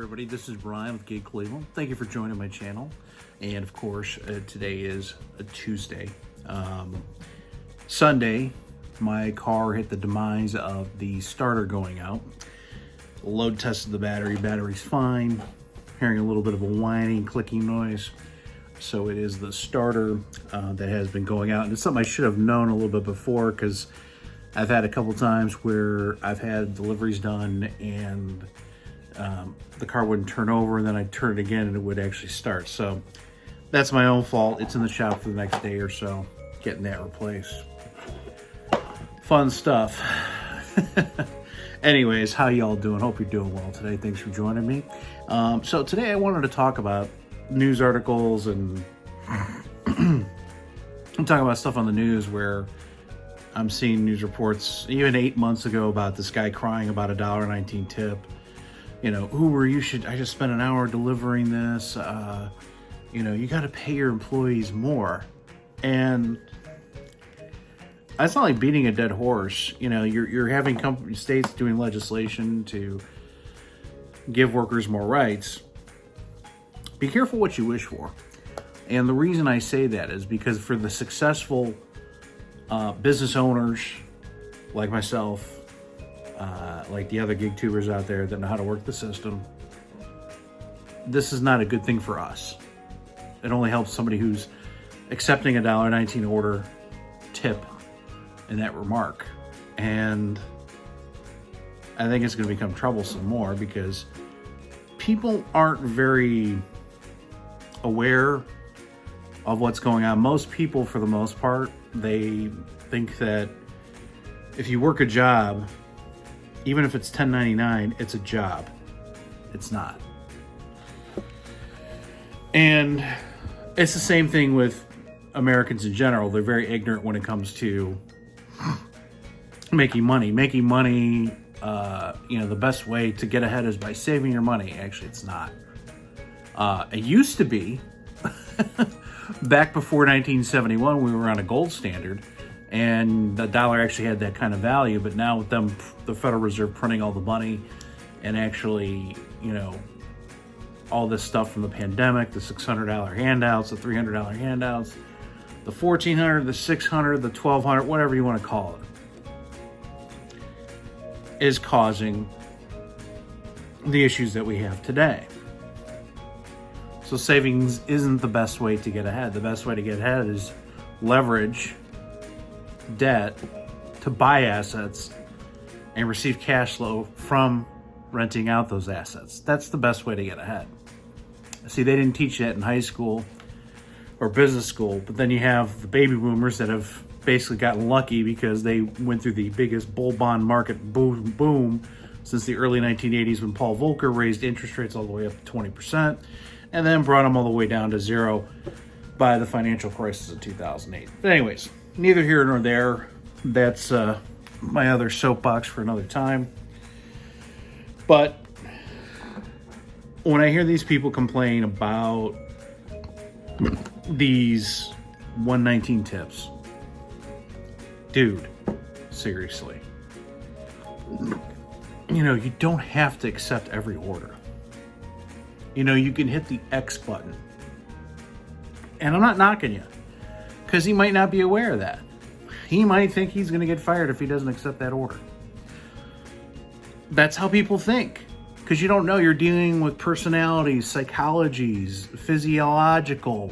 everybody, this is Brian with Gig Cleveland. Thank you for joining my channel. And of course, today is a Tuesday. Sunday, my car hit the demise of the starter going out. Load tested the battery's fine. Hearing a little bit of a whining, clicking noise. So it is the starter that has been going out. And it's something I should have known a little bit before, because I've had a couple times where I've had deliveries done and the car wouldn't turn over, and then I'd turn it again and it would actually start. So that's my own fault. It's in the shop for the next day or so, getting that replaced. Fun stuff. Anyways, how y'all doing? Hope you're doing well today. Thanks for joining me. So today I wanted to talk about news articles and I'm talking about stuff on the news where I'm seeing news reports even 8 months ago about this guy crying about a $1.19 tip. You know, I just spent an hour delivering this. You know, you got to pay your employees more. And that's not like beating a dead horse. You know, you're having states doing legislation to give workers more rights. Be careful what you wish for. And the reason I say that is because for the successful business owners like myself, like the other gig tubers out there that know how to work the system, this is not a good thing for us. It only helps somebody who's accepting a $1.19 order tip in that remark. And I think it's going to become troublesome more because people aren't very aware of what's going on. Most people, for the most part, they think that if you work a job, even if it's 1099, it's a job. It's not. And it's the same thing with Americans in general. They're very ignorant when it comes to making money. Making money, you know, the best way to get ahead is by saving your money. Actually, it's not. It used to be, back before 1971, we were on a gold standard, and the dollar actually had that kind of value. But now with them, the Federal Reserve printing all the money, and actually, you know, all this stuff from the pandemic, the $600 handouts, the $300 handouts, the $1,400, the $600, the $1,200, whatever you want to call it, is causing the issues that we have today. So savings isn't the best way to get ahead. The best way to get ahead is leverage debt to buy assets and receive cash flow from renting out those assets. That's the best way to get ahead. See, they didn't teach that in high school or business school, but then you have the baby boomers that have basically gotten lucky because they went through the biggest bull bond market boom since the early 1980s, when Paul Volcker raised interest rates all the way up to 20%. And then brought them all the way down to zero by the financial crisis of 2008. But anyways, neither here nor there. That's my other soapbox for another time. But when I hear these people complain about these 119 tips, dude, seriously. You know, you don't have to accept every order. You know, you can hit the X button. And I'm not knocking you, because he might not be aware of that. He might think he's going to get fired if he doesn't accept that order. That's how people think, because you don't know. You're dealing with personalities, psychologies, physiological.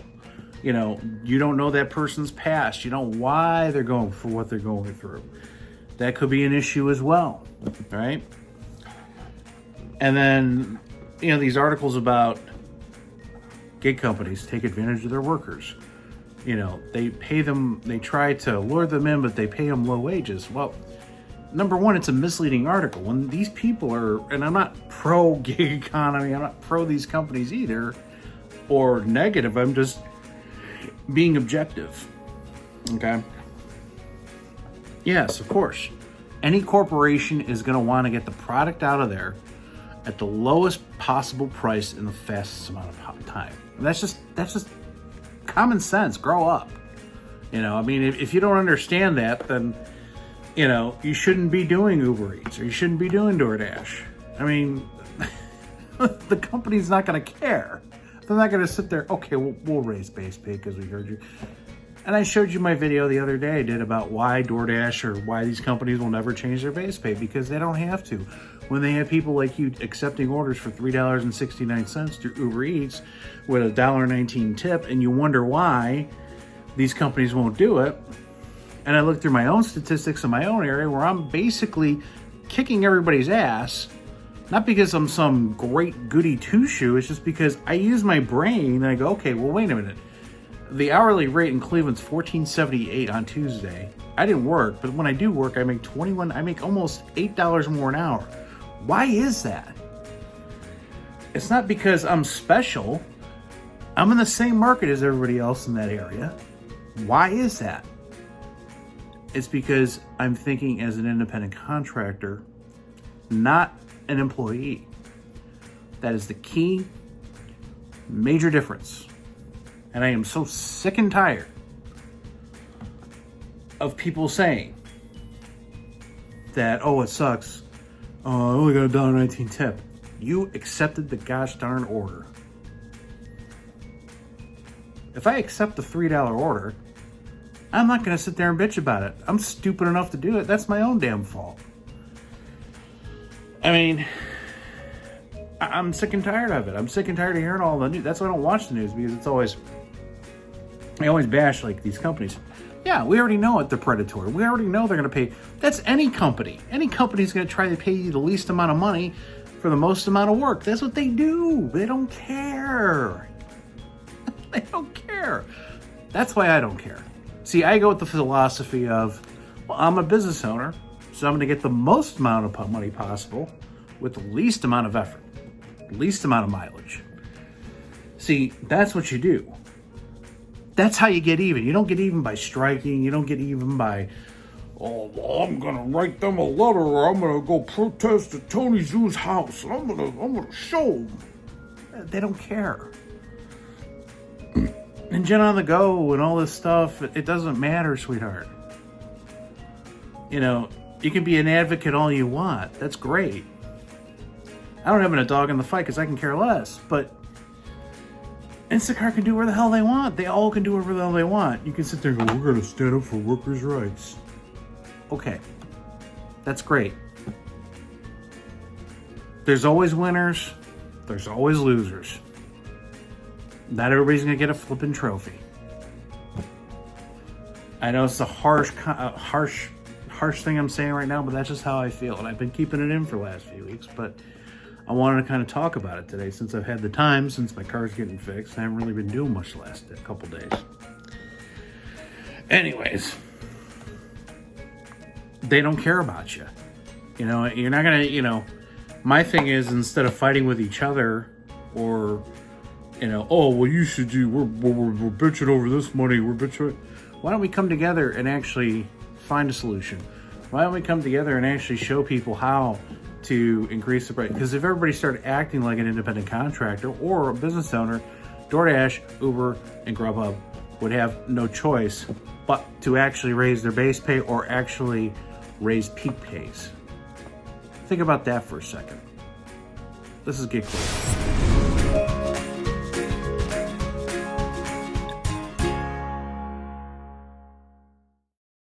You know, you don't know that person's past. You don't know why they're going for what they're going through. That could be an issue as well, right? And then, you know, these articles about gig companies take advantage of their workers. You know, they pay them, they try to lure them in, but they pay them low wages. Well, number one, it's a misleading article. When these people are, and I'm not pro gig economy, I'm not pro these companies either, or negative, I'm just being objective. Okay? Yes, of course. Any corporation is going to want to get the product out of there at the lowest possible price in the fastest amount of time. And that's just common sense. Grow up. You know, I mean, if you don't understand that, then, you know, you shouldn't be doing Uber Eats or you shouldn't be doing Doordash. I mean, the company's not going to care. They're not going to sit there, okay, we'll raise base pay because we heard you. And I showed you my video the other day I did about why DoorDash or why these companies will never change their base pay, because they don't have to. When they have people like you accepting orders for $3.69 through Uber Eats with a $1.19 tip, and you wonder why these companies won't do it. And I look through my own statistics in my own area where I'm basically kicking everybody's ass, not because I'm some great goody two-shoe, it's just because I use my brain and I go, okay, well, wait a minute. The hourly rate in Cleveland's $14.78 on Tuesday. I didn't work, but when I do work, I make almost $8 more an hour. Why is that? It's not because I'm special. I'm in the same market as everybody else in that area. Why is that? It's because I'm thinking as an independent contractor, not an employee. That is the key major difference. And I am so sick and tired of people saying that, oh, it sucks. Oh, I only got a $1.19 tip. You accepted the gosh darn order. If I accept the $3 order, I'm not going to sit there and bitch about it. I'm stupid enough to do it. That's my own damn fault. I mean, I'm sick and tired of it. I'm sick and tired of hearing all the news. That's why I don't watch the news, because I always bash like these companies. Yeah, we already know it. They're predatory. We already know they're going to pay. That's any company. Any company's going to try to pay you the least amount of money for the most amount of work. That's what they do. They don't care. They don't care. That's why I don't care. See, I go with the philosophy of, well, I'm a business owner, so I'm going to get the most amount of money possible with the least amount of effort, least amount of mileage. See, that's what you do. That's how you get even. You don't get even by striking. You don't get even by, oh, well, I'm going to write them a letter, or I'm going to go protest at Tony Zoo's house, and I'm going to show them. They don't care. And Jen on the go and all this stuff, it doesn't matter, sweetheart. You know, you can be an advocate all you want. That's great. I don't have a dog in the fight because I can care less. But Instacart can do whatever the hell they want. They all can do whatever the hell they want. You can sit there and go, we're going to stand up for workers' rights. Okay. That's great. There's always winners. There's always losers. Not everybody's going to get a flipping trophy. I know it's a harsh thing I'm saying right now, but that's just how I feel. And I've been keeping it in for the last few weeks, but I wanted to kind of talk about it today since I've had the time, since my car's getting fixed. I haven't really been doing much the last couple days. Anyways, they don't care about you. You know, you're not going to, my thing is, instead of fighting with each other or, oh, well, you should do, we're bitching over this money, we're bitching. Why don't we come together and actually find a solution? Why don't we come together and actually show people how to increase the price? Because if everybody started acting like an independent contractor or a business owner, DoorDash, Uber, and Grubhub would have no choice but to actually raise their base pay or actually raise peak pays. Think about that for a second. This is Get Clear.